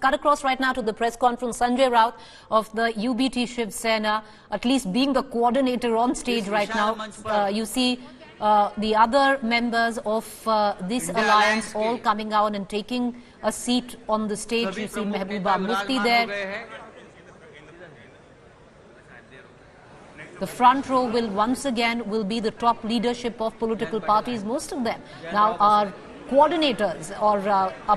cut across right now to the press conference. Sanjay Raut of the UBT Shiv Sena, at least being the coordinator on stage right now. You see the other members of this alliance all coming out and taking a seat on the stage. You see Mehbooba Mufti there. The front row will once again be the top leadership of political parties. Most of them now are coordinators or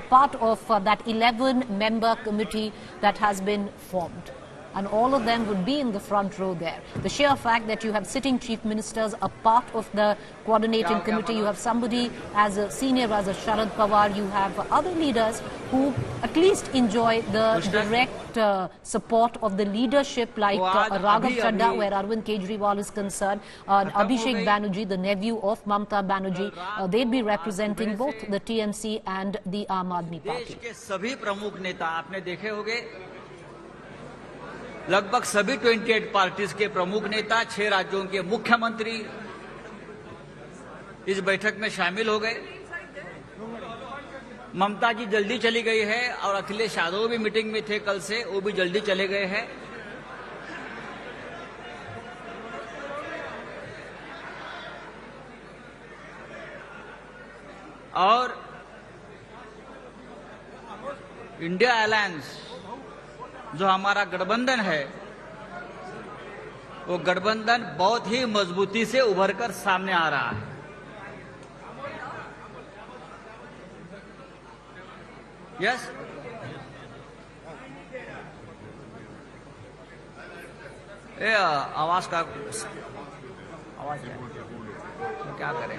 a part of that 11-member committee that has been formed. And all of them would be in the front row there. The sheer fact that you have sitting chief ministers a part of the coordinating committee, you have somebody as a senior as a Sharad Pawar, you have other leaders who at least enjoy the direct support of the leadership like Raghav Chadha, where Arvind Kejriwal is concerned, Abhishek Banerjee, the nephew of Mamata Banerjee, they'd be representing both the TMC and the Aam Aadmi Party. लगभग सभी 28 parties के प्रमुख नेता, 6 राज्यों के मुख्यमंत्री इस बैठक में शामिल हो गए। ममता जी जल्दी चली गई है और अखिलेश यादव भी मीटिंग में थे कल से, वो भी जल्दी चले गए हैं। और इंडिया अलायंस जो हमारा गठबंधन है, वो गठबंधन बहुत ही मजबूती से उभर कर सामने आ रहा है। यस, ये आवाज का आवाज है तो क्या करें?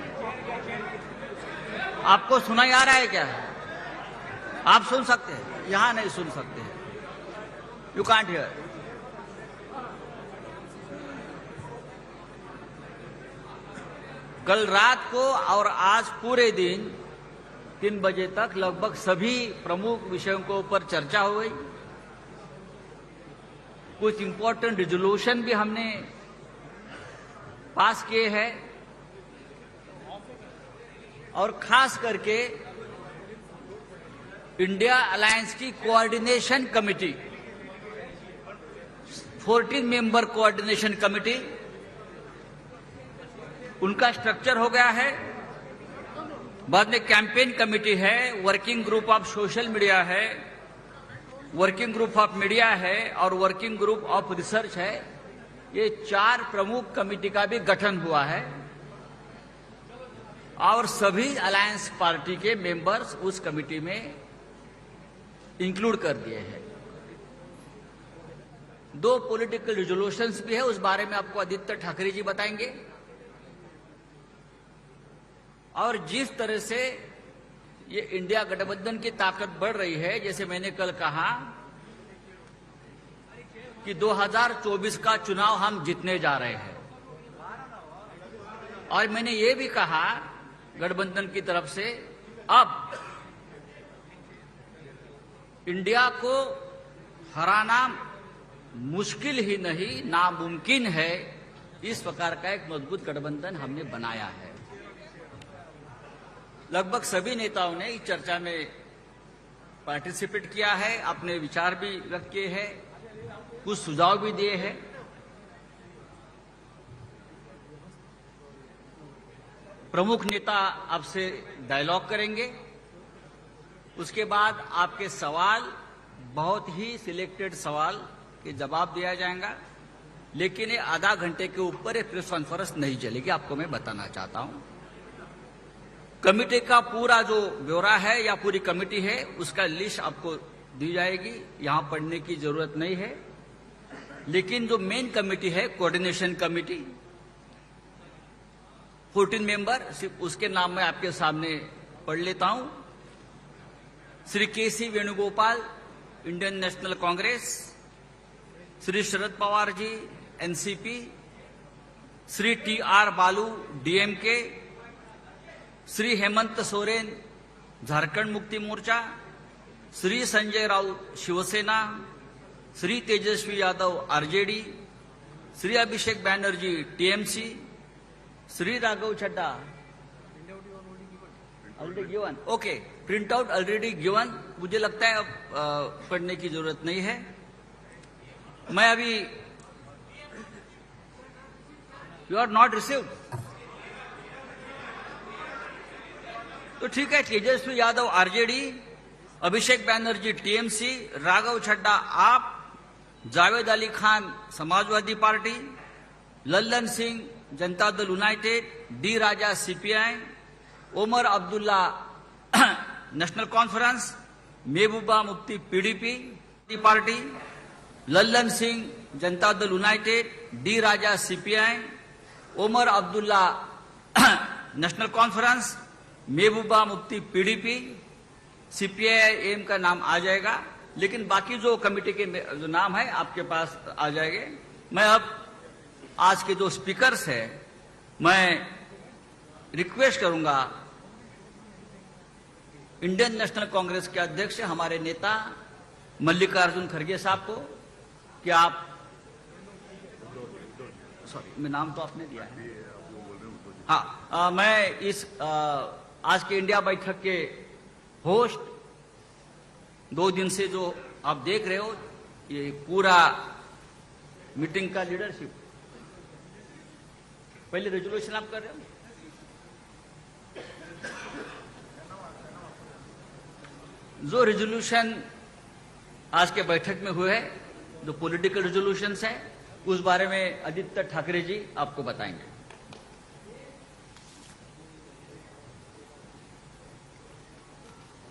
आपको सुनाई आ रहा है क्या? आप सुन सकते हैं, यहां नहीं सुन सकते हैं। You can't hear. कल रात को और आज पूरे दिन 3 बजे तक लगभग सभी प्रमुख विषयों के ऊपर चर्चा हो गई। कुछ इंपॉर्टेंट रिजोल्यूशन भी हमने पास किए हैं और खास करके इंडिया अलायंस की coordination committee, 14 member coordination committee, उनका स्ट्रक्चर हो गया है। बाद में कैंपेन कमेटी है, working group of social media है, वर्किंग ग्रुप ऑफ मीडिया है और वर्किंग ग्रुप ऑफ रिसर्च है। ये 4 प्रमुख कमेटी का भी गठन हुआ है और सभी अलायंस पार्टी के मेंबर्स उस कमेटी में इंक्लूड कर दिए हैं। 2 पॉलिटिकल रिजोल्यूशंस भी है, उस बारे में आपको आदित्य ठाकरे जी बताएंगे। और जिस तरह से ये इंडिया गठबंधन की ताकत बढ़ रही है, जैसे मैंने कल कहा कि 2024 का चुनाव हम जीतने जा रहे हैं और मैंने ये भी कहा गठबंधन की तरफ से अब इंडिया को हराना मुश्किल ही नहीं नामुमकिन है। इस प्रकार का एक मजबूत गठबंधन हमने बनाया है। लगभग सभी नेताओं ने इस चर्चा में पार्टिसिपेट किया है, अपने विचार भी व्यक्त किए हैं, कुछ सुझाव भी दिए हैं। प्रमुख नेता आपसे डायलॉग करेंगे, उसके बाद आपके सवाल, बहुत ही सिलेक्टेड सवाल के जवाब दिया जाएगा, लेकिन ये आधा घंटे के ऊपर ये प्रेस कॉन्फ्रेंस नहीं चलेगी, आपको मैं बताना चाहता हूं। कमेटी का पूरा जो ब्यौरा है या पूरी कमेटी है उसका लिस्ट आपको दी जाएगी, यहां पढ़ने की जरूरत नहीं है। लेकिन जो मेन कमेटी है कोऑर्डिनेशन कमेटी, 14 मेंबर, सिर्फ उसके नाम मैं आपके सामने पढ़ लेता हूं। Shri K C. Venugopal, Indian National Congress, Shri Sharad Pawar ji, NCP, Shri T R. Baalu, DMK, Shri Hemant Soren, Jharkhand Mukti Morcha, Shri Sanjay Raut, Shiv Sena, Shri Tejashwi Yadav, RJD, Shri Abhishek Banerjee, TMC, Shri Raghav Chadha, already given, okay, print out already given, मुझे लगता है अब पढ़ने की जरूरत नहीं है। मैं अभी यू आर नॉट रिसीव्ड, तो ठीक है। तेजस्वी यादव आरजेडी, अभिषेक बैनर्जी टीएमसी, राघव छड्डा आप, Javed Ali Khan Samajwadi party, Lallan Singh Janata Dal United, D Raja CPI, Omar Abdullah National Conference, Mehbooba Mufti PDP party, Lallan Singh Janata Dal United, D Raja CPI, Omar Abdullah National Conference, Mehbooba Mufti PDP, CPI का नाम आ जाएगा, लेकिन बाकी जो कमेटी के जो नाम है आपके पास आ जाएंगे। मैं अब आज के जो स्पीकर्स हैं, मैं रिक्वेस्ट करूंगा इंडियन नेशनल कांग्रेस के अध्यक्ष हमारे नेता मल्लिकार्जुन खड़गे साहब को कि आप, सॉरी मैं नाम तो आपने दिया है, हाँ, मैं इस आज के इंडिया बैठक के होस्ट, 2 दिन से जो आप देख रहे हो ये पूरा मीटिंग का लीडरशिप, पहले रेजोल्यूशन आप कर रहे हो, जो रेजोल्यूशन आज के बैठक में हुए हैं, जो पॉलिटिकल रेजोल्यूशंस है, उस बारे में आदित्य ठाकरे जी आपको बताएंगे।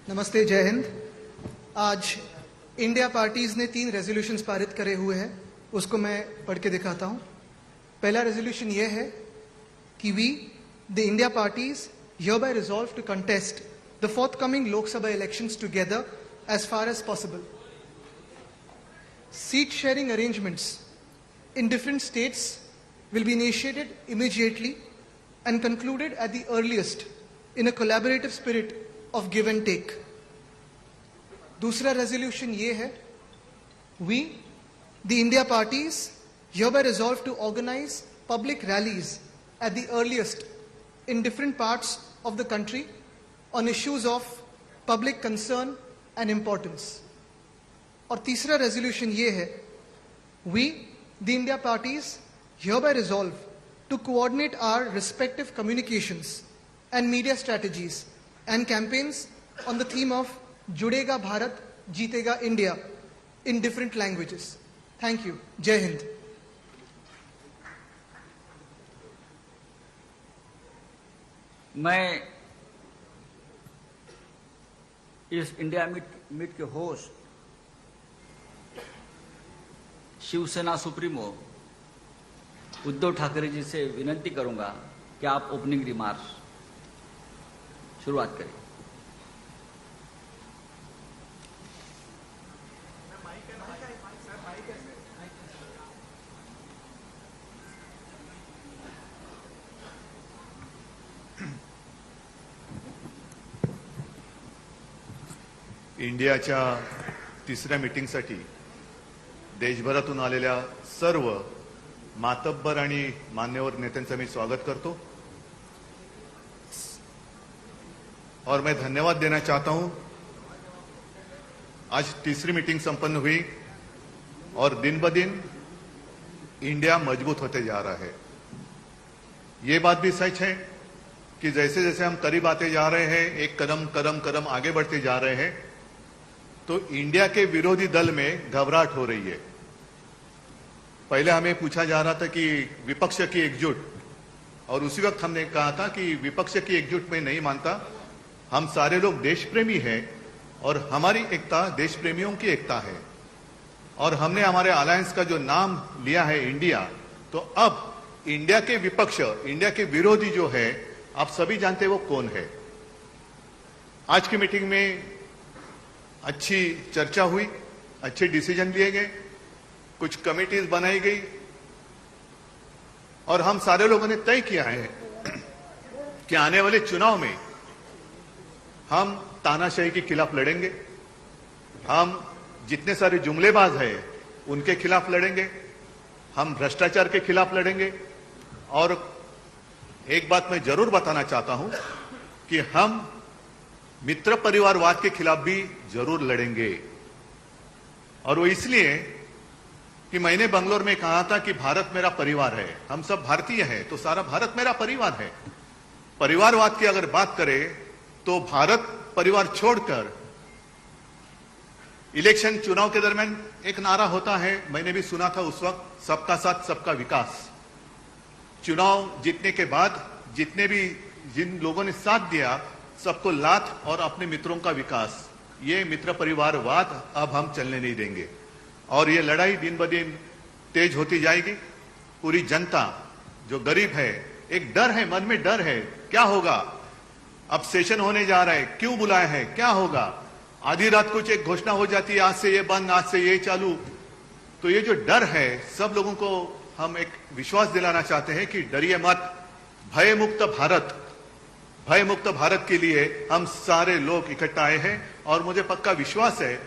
नमस्ते, जय हिंद। आज इंडिया पार्टीज ने 3 रेजोल्यूशंस पारित करे हुए हैं, उसको मैं पढ़ के दिखाता हूं। पहला रेजोल्यूशन यह है कि we the India parties hereby resolve to contest the forthcoming Lok Sabha elections together as far as possible. Seat sharing arrangements in different states will be initiated immediately and concluded at the earliest in a collaborative spirit of give and take. दूसरा resolution ये है, we the India parties hereby resolve to organize public rallies at the earliest in different parts of the country on issues of public concern and importance. और तीसरा resolution ये है, we the India parties hereby resolve to coordinate our respective communications and media strategies and campaigns on the theme of Judega Bharat, Jeetega India in different languages. Thank you. Jai Hind. मैं इस India meet के host Shiv Sena supremo Uddhav Thackeray ji से विनती करूंगा कि आप opening remarks शुरुआत करें। इंडियाच्या 3ऱ्या मीटिंगसाठी देशभरातून आलेल्या सर्व मातब्बर आणि मान्यवर नेत्यांचं मी स्वागत करतो और मैं धन्यवाद देना चाहता हूं। आज 3री मीटिंग संपन्न हुई और दिन ब दिन इंडिया मजबूत होते जा रहा है। ये बात भी सच है कि जैसे जैसे हम करीब आते जा रहे हैं, एक कदम आगे बढ़ते जा रहे हैं, तो इंडिया के विरोधी दल में घबराहट हो रही है। पहले हमें पूछा जा रहा था कि विपक्ष की एकजुट, और उसी वक्त हमने कहा था कि विपक्ष की एकजुट में नहीं मानता, हम सारे लोग देश प्रेमी हैं और हमारी एकता देश प्रेमियों की एकता है। और हमने हमारे अलायंस का जो नाम लिया है इंडिया, तो अब इंडिया के विपक्ष, इंडिया के विरोधी जो है, आप सभी जानते हैं वो कौन है। आज की मीटिंग में अच्छी चर्चा हुई, अच्छे डिसीजन लिए गए, कुछ कमिटीज बनाई गई और हम सारे लोगों ने तय किया है कि आने वाले चुनाव में हम तानाशाही के खिलाफ लड़ेंगे, हम जितने सारे जुमलेबाज हैं उनके खिलाफ लड़ेंगे, हम भ्रष्टाचार के खिलाफ लड़ेंगे। और एक बात मैं जरूर बताना चाहता हूं कि हम मित्र परिवारवाद के खिलाफ भी जरूर लड़ेंगे। और वो इसलिए कि मैंने बंगलोर में कहा था कि भारत मेरा परिवार है, हम सब भारतीय हैं, तो सारा भारत मेरा परिवार है। परिवारवाद की अगर बात करें तो भारत परिवार छोड़कर इलेक्शन चुनाव के दरमियान एक नारा होता है, मैंने भी सुना था उस वक्त, सबका साथ सबका विकास। चुनाव जीतने के बाद जिन लोगों ने साथ दिया सबको लात और अपने मित्रों का विकास, ये मित्र परिवारवाद अब हम चलने नहीं देंगे। और ये लड़ाई दिन ब दिन तेज होती जाएगी। पूरी जनता जो गरीब है, एक डर है, मन में डर है, क्या होगा, अब सेशन होने जा रहा है, क्यों बुलाया है, क्या होगा, आधी रात कुछ एक घोषणा हो जाती है, आज से ये बंद, आज से ये चालू। तो ये जो डर है, सब लोगों को हम एक विश्वास दिलाना चाहते हैं कि डरिए मत, भय मुक्त भारत के लिए हम सारे लोग इकट्ठा आए हैं। और मुझे पक्का विश्वास है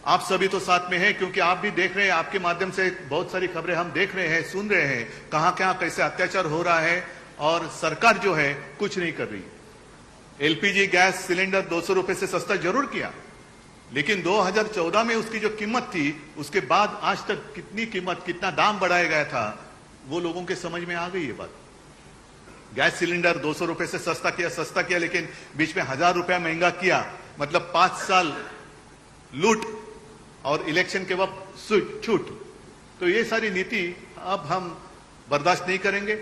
आप सभी तो साथ में हैं, क्योंकि आप भी देख रहे हैं, आपके माध्यम से बहुत सारी खबरें हम देख रहे हैं, सुन रहे हैं, कहां कहां कैसे अत्याचार हो रहा है और सरकार जो है कुछ नहीं कर रही। एलपीजी गैस सिलेंडर 200 रुपए से सस्ता जरूर किया, लेकिन 2014 में उसकी जो कीमत थी, उसके बाद आज तक कितनी कीमत, कितना दाम बढ़ाया गया था, वो लोगों के समझ में आ गई ये बात। गैस सिलेंडर 200 रुपए से सस्ता किया, लेकिन बीच में 1000 रुपया महंगा किया, मतलब 5 साल लूट और इलेक्शन के वक्त छूट। तो ये सारी नीति अब हम बर्दाश्त नहीं करेंगे।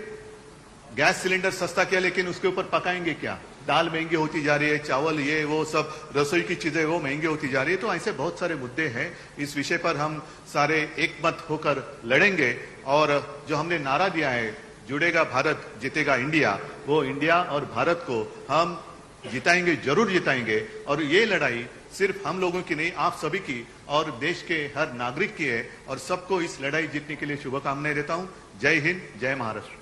गैस सिलेंडर सस्ता किया, लेकिन उसके ऊपर पकाएंगे क्या, दाल महंगी होती जा रही है, चावल ये वो सब रसोई की चीजें वो महंगी होती जा रही है। तो ऐसे बहुत सारे मुद्दे हैं, इस विषय पर हम सारे एकमत होकर लड़ेंगे। और जो हमने नारा दिया है, जुड़ेगा भारत जीतेगा इंडिया, वो इंडिया और भारत को हम जिताएंगे, जरूर जिताएंगे। और ये लड़ाई सिर्फ हम लोगों की नहीं, आप सभी की और देश के हर नागरिक की है। और सबको इस लड़ाई जीतने के लिए शुभकामनाएं देता हूं। जय हिंद, जय महाराष्ट्र।